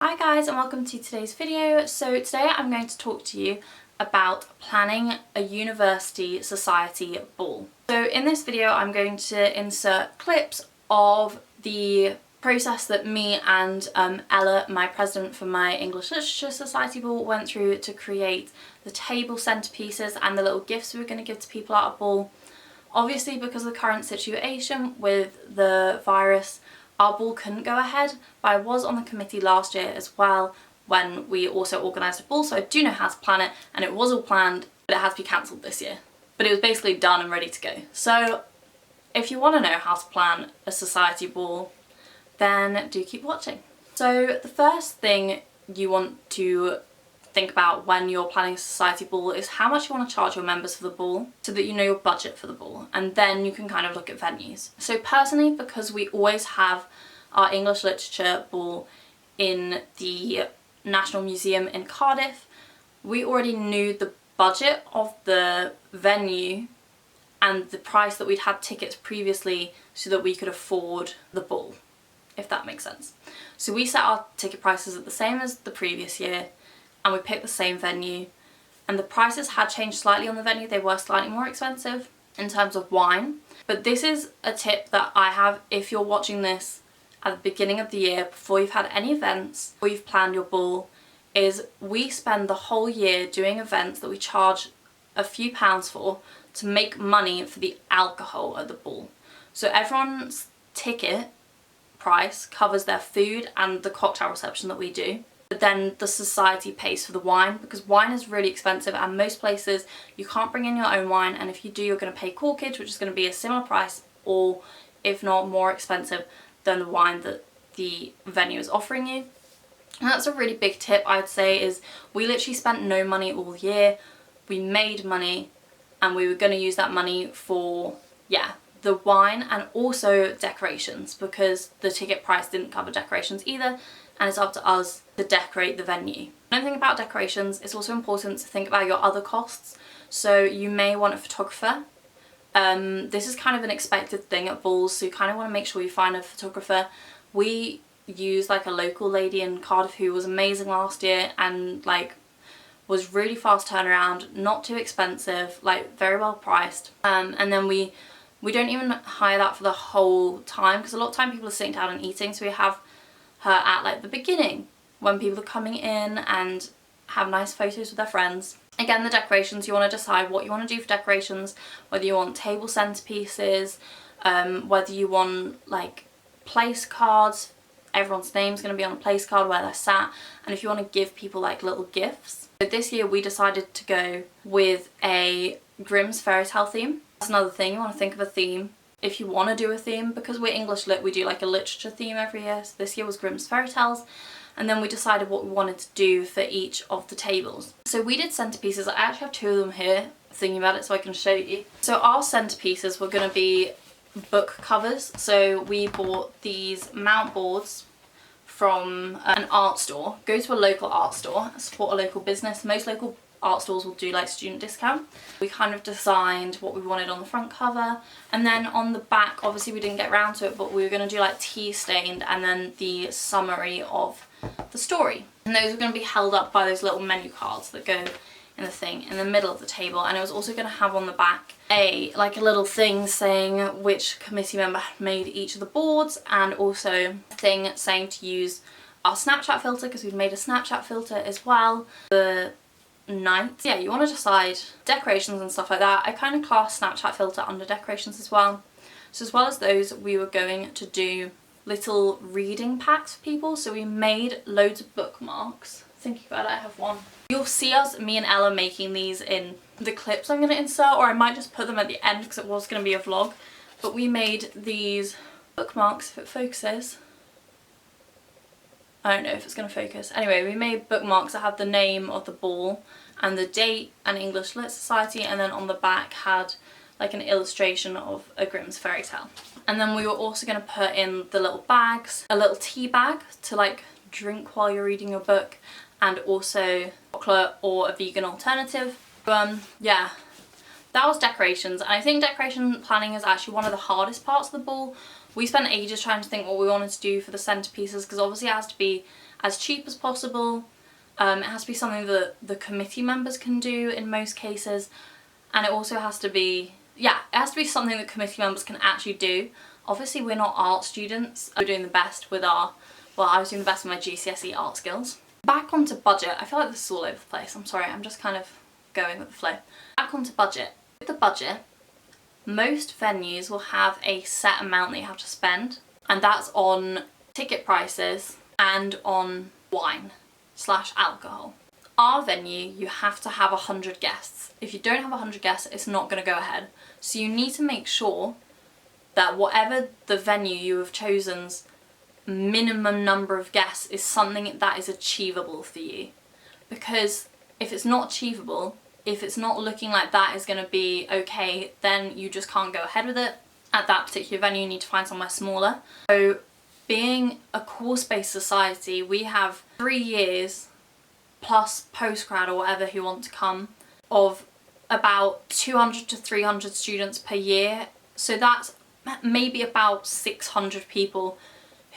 Hi guys and welcome to today's video. So today I'm going to talk to you about planning a university society ball. So in this video I'm going to insert clips of the process that me and Ella, my president for my English Literature Society ball, went through to create the table centerpieces and the little gifts we were going to give to people at a ball. Obviously, because of the current situation with the virus, our ball couldn't go ahead, but I was on the committee last year as well when we also organised a ball, so I do know how to plan it, and it was all planned, but it had to be cancelled this year. But it was basically done and ready to go. So if you want to know how to plan a society ball, then do keep watching. So the first thing you want to think about when you're planning a society ball is how much you want to charge your members for the ball, so that you know your budget for the ball, and then you can kind of look at venues. So personally, because we always have our English literature ball in the National Museum in Cardiff, we already knew the budget of the venue and the price that we'd had tickets previously so that we could afford the ball, if that makes sense. So we set our ticket prices at the same as the previous year, and we picked the same venue, and the prices had changed slightly on the venue. They were slightly more expensive in terms of wine, but this is a tip that I have if you're watching this at the beginning of the year, before you've had any events, before you've planned your ball, is we spend the whole year doing events that we charge a few pounds for to make money for the alcohol at the ball. So everyone's ticket price covers their food and the cocktail reception that we do. But then the society pays for the wine, because wine is really expensive, and most places you can't bring in your own wine, and if you do, you're going to pay corkage, which is going to be a similar price, or if not more expensive than the wine that the venue is offering you. And that's a really big tip, I'd say, is we literally spent no money all year. We made money, and we were going to use that money for, the wine and also decorations, because the ticket price didn't cover decorations either, and it's up to us to decorate the venue. Another thing about decorations, it's also important to think about your other costs. So you may want a photographer. This is kind of an expected thing at balls, so you kind of want to make sure you find a photographer. We used like a local lady in Cardiff who was amazing last year, and like was really fast turnaround, not too expensive, like very well priced. And then we don't even hire that for the whole time, because a lot of time people are sitting down and eating, so we have her at like the beginning when people are coming in and have nice photos with their friends. Again, the decorations, you want to decide what you want to do for decorations, whether you want table centerpieces, whether you want like place cards, everyone's name's going to be on a place card where they're sat, and if you want to give people like little gifts. But this year we decided to go with a Grimm's fairy tale theme. That's another thing, you want to think of a theme. If you want to do a theme, because we're English lit, we do like a literature theme every year. So this year was Grimm's fairy tales, and then we decided what we wanted to do for each of the tables. So we did centerpieces. I actually have two of them here, thinking about it, so I can show you. So our centerpieces were going to be book covers. So we bought these mount boards from an art store. Go to a local art store, support a local business. Most local art stores will do like student discount. We kind of designed what we wanted on the front cover, and then on the back, obviously we didn't get around to it, but we were going to do like tea stained and then the summary of the story, and those were going to be held up by those little menu cards that go in the thing in the middle of the table. And it was also going to have on the back a little thing saying which committee member had made each of the boards, and also a thing saying to use our Snapchat filter, because we'd made a Snapchat filter as well. The night, you want to decide decorations and stuff like that. I kind of class Snapchat filter under decorations as well. So as well as those, we were going to do little reading packs for people. So we made loads of bookmarks. Thinking about it, I have one. You'll see me and Ella making these in the clips I'm going to insert, or I might just put them at the end because it was going to be a vlog. But we made these bookmarks, if it focuses. I don't know if it's going to focus. Anyway, we made bookmarks that had the name of the ball and the date and English Lit Society, and then on the back had like an illustration of a Grimm's fairy tale. And then we were also going to put in the little bags, a little tea bag to like drink while you're reading your book, and also chocolate or a vegan alternative. Yeah, that was decorations, and I think decoration planning is actually one of the hardest parts of the ball. We spent ages trying to think what we wanted to do for the centerpieces, because obviously it has to be as cheap as possible. It has to be something that the committee members can do in most cases, and it also has to be, yeah, it has to be something that committee members can actually do. Obviously we're not art students, we're doing the best with our, well, I was doing the best with my GCSE art skills. Back onto budget. I feel like this is all over the place, I'm sorry, I'm just kind of going with the flow. Back onto budget. With the budget, most venues will have a set amount that you have to spend, and that's on ticket prices and on wine/alcohol. Our venue, you have to have 100 guests. If you don't have 100 guests, it's not going to go ahead. So you need to make sure that whatever the venue you have chosen's minimum number of guests is something that is achievable for you. Because if it's not achievable, if it's not looking like that is going to be okay, then you just can't go ahead with it. At that particular venue, you need to find somewhere smaller. So being a course-based society, we have 3 years plus post-grad or whatever who want to come, of about 200 to 300 students per year. So that's maybe about 600 people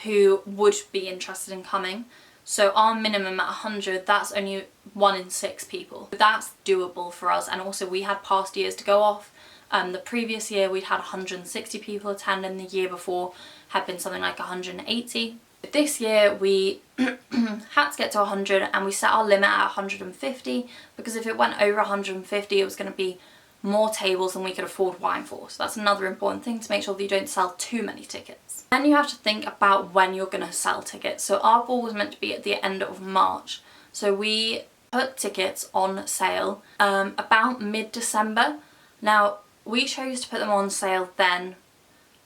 who would be interested in coming. So our minimum at 100, that's only 1 in 6 people. That's doable for us, and also we had past years to go off. The previous year we'd had 160 people attend, and the year before had been something like 180. This year we had to get to 100, and we set our limit at 150 because if it went over 150 it was going to be more tables than we could afford wine for. So that's another important thing, to make sure that you don't sell too many tickets. Then you have to think about when you're going to sell tickets. So our ball was meant to be at the end of March. So we put tickets on sale about mid-December. Now we chose to put them on sale then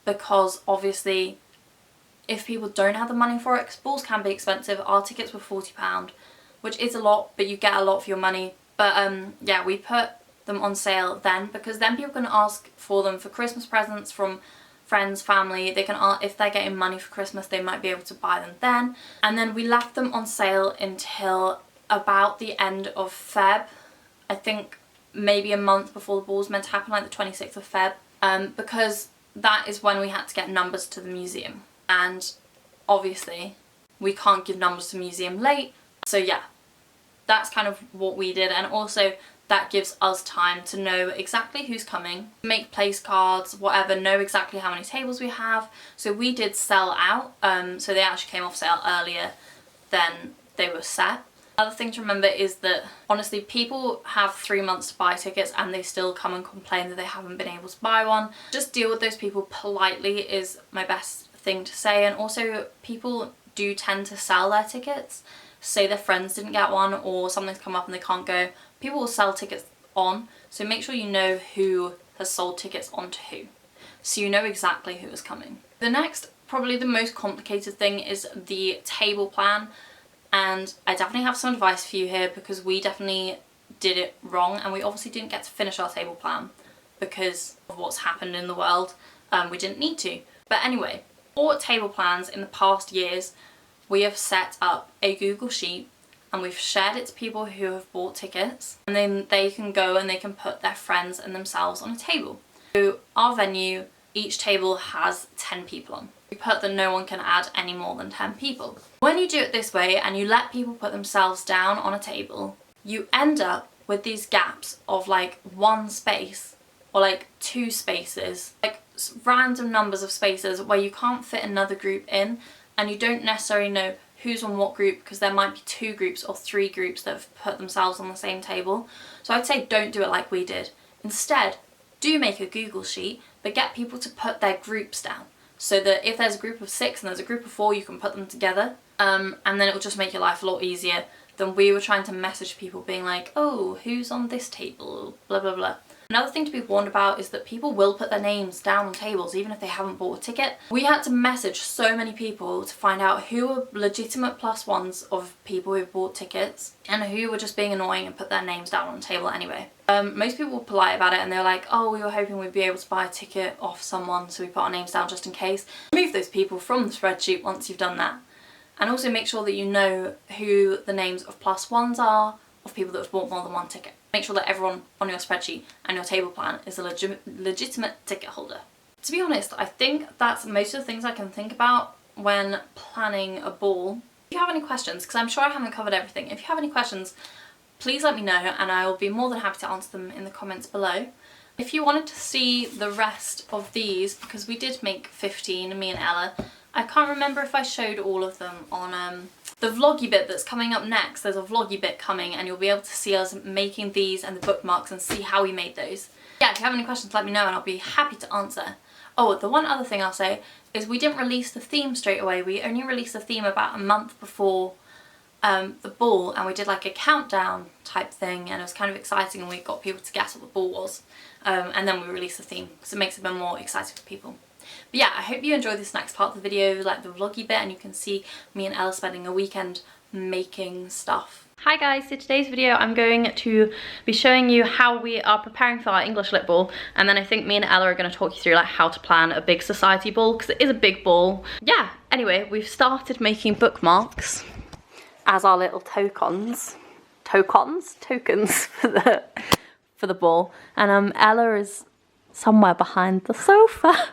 because obviously if people don't have the money for it, because balls can be expensive, our tickets were £40, which is a lot, but you get a lot for your money. But yeah, we put them on sale then because then people can ask for them for Christmas presents from friends, family. They can, if they're getting money for Christmas, they might be able to buy them then. And then we left them on sale until about the end of Feb. I think maybe a month before the ball was meant to happen, like the 26th of Feb, because that is when we had to get numbers to the museum. And obviously we can't give numbers to museum late. So yeah, that's kind of what we did. And also that gives us time to know exactly who's coming, make place cards, whatever, know exactly how many tables we have. So we did sell out, so they actually came off sale earlier than they were set. Another thing to remember is that honestly people have 3 months to buy tickets and they still come and complain that they haven't been able to buy one. Just deal with those people politely is my best thing to say. And also people do tend to sell their tickets, say their friends didn't get one or something's come up and they can't go. People will sell tickets on, so make sure you know who has sold tickets on to who, so you know exactly who is coming. The next, probably the most complicated thing, is the table plan, and I definitely have some advice for you here because we definitely did it wrong and we obviously didn't get to finish our table plan because of what's happened in the world. We didn't need to. But anyway, for table plans in the past years, we have set up a Google Sheet and we've shared it to people who have bought tickets, and then they can go and they can put their friends and themselves on a table. So our venue, each table has 10 people on. We put that no one can add any more than 10 people. When you do it this way and you let people put themselves down on a table, you end up with these gaps of like 1 space or like 2 spaces, like random numbers of spaces where you can't fit another group in, and you don't necessarily know who's on what group because there might be 2 groups or 3 groups that have put themselves on the same table. So I'd say don't do it like we did. Instead, do make a Google Sheet, but get people to put their groups down so that if there's a group of 6 and there's a group of 4, you can put them together, and then it will just make your life a lot easier than we were trying to message people being like, oh, who's on this table, blah blah blah. Another thing to be warned about is that people will put their names down on tables even if they haven't bought a ticket. We had to message so many people to find out who were legitimate +1s of people who bought tickets and who were just being annoying and put their names down on the table anyway. Most people were polite about it and they were like, oh, we were hoping we'd be able to buy a ticket off someone, so we put our names down just in case. Remove those people from the spreadsheet once you've done that. And also make sure that you know who the names of +1s are of people that have bought more than 1 ticket. Make sure that everyone on your spreadsheet and your table plan is a legitimate ticket holder. To be honest, I think that's most of the things I can think about when planning a ball. If you have any questions, because I'm sure I haven't covered everything, if you have any questions, please let me know and I will be more than happy to answer them in the comments below. If you wanted to see the rest of these, because we did make 15, me and Ella, I can't remember if I showed all of them on the vloggy bit that's coming up next. There's a vloggy bit coming and you'll be able to see us making these and the bookmarks and see how we made those. Yeah, if you have any questions, let me know and I'll be happy to answer. Oh, the one other thing I'll say is we didn't release the theme straight away. We only released the theme about a month before the ball, and we did like a countdown type thing and it was kind of exciting and we got people to guess what the ball was. And then we released the theme because it makes it a bit more exciting for people. But yeah, I hope you enjoyed this next part of the video, like the vloggy bit, and you can see me and Ella spending a weekend making stuff. Hi guys, so today's video I'm going to be showing you how we are preparing for our English lit ball, and then I think me and Ella are going to talk you through like how to plan a big society ball, because it is a big ball. Yeah, anyway, we've started making bookmarks as our little tokens for the ball, and Ella is somewhere behind the sofa.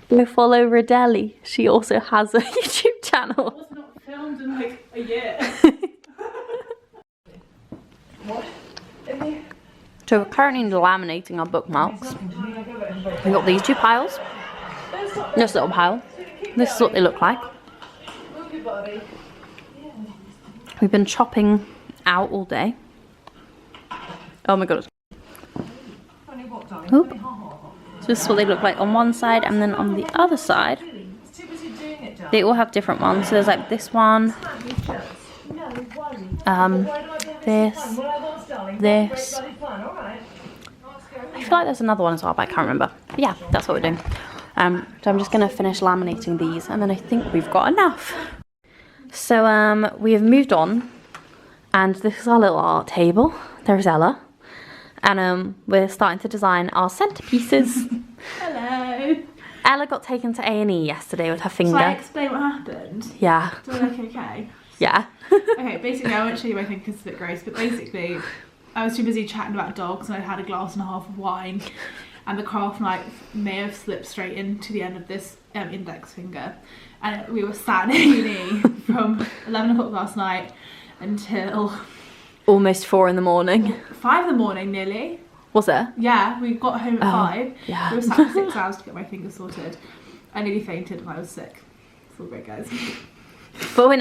Go follow Rodelli. She also has a YouTube channel. It was not filmed in like a year. What? So we're currently laminating our bookmarks. We've got these two piles. This little pile. This is what they look like. We've been chopping out all day. Oh my god. Oop. So this is what they look like on one side, and then on the other side they all have different ones. So there's like this one, this. I feel like there's another one as well, but I can't remember. But yeah, that's what we're doing. So I'm just gonna finish laminating these and then I think we've got enough. So we have moved on, and this is our little art table. There's Ella. And we're starting to design our centerpieces. Hello. Ella got taken to A&E yesterday with her finger. Shall I explain what happened? Yeah. Do I look okay? Yeah. Okay, basically I won't show you my finger because it's a bit gross, but basically I was too busy chatting about dogs and I'd had a glass and a half of wine, and the craft knife may have slipped straight into the end of this index finger, and we were sat in A&E from 11 o'clock last night until almost 4 in the morning. 5 in the morning nearly. Was it? Yeah, we got home at 5. Yeah. We were sat for 6 hours to get my finger sorted. I nearly fainted and I was sick. It's all great, guys. But we're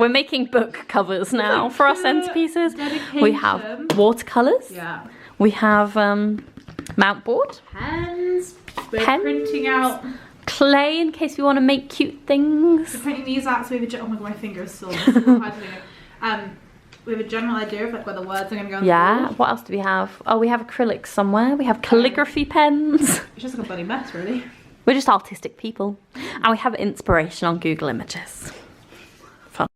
making book covers now for our centerpieces. Dedication. We have watercolors. Yeah. We have mount board. Pens. We're printing out clay in case we want to make cute things. We're printing these out so we have a oh my god, my finger is sore. We have a general idea of like where the words are going to go on the board. What else do we have? Oh, we have acrylics somewhere. We have calligraphy pens. It's just like a bloody mess, really. We're just artistic people. And we have inspiration on Google Images. Fun.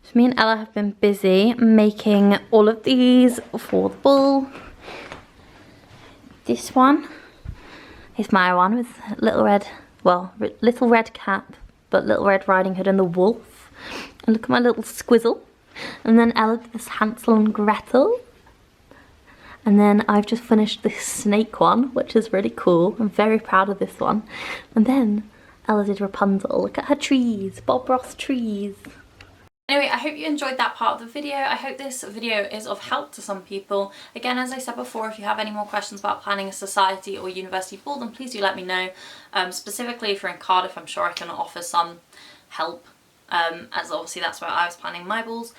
So me and Ella have been busy making all of these for the ball. This one is my one with little red cap, but Little Red Riding Hood and the wolf. And look at my little squizzle. And then Ella did this Hansel and Gretel. And then I've just finished this snake one, which is really cool. I'm very proud of this one. And then Ella did Rapunzel. Look at her trees, Bob Ross trees. Anyway, I hope you enjoyed that part of the video. I hope this video is of help to some people. Again, as I said before, if you have any more questions about planning a society or university ball, then please do let me know. Specifically if you're in Cardiff, I'm sure I can offer some help. As obviously that's where I was planning my balls.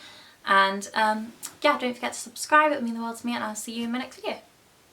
And yeah, don't forget to subscribe, it would mean the world to me, and I'll see you in my next video.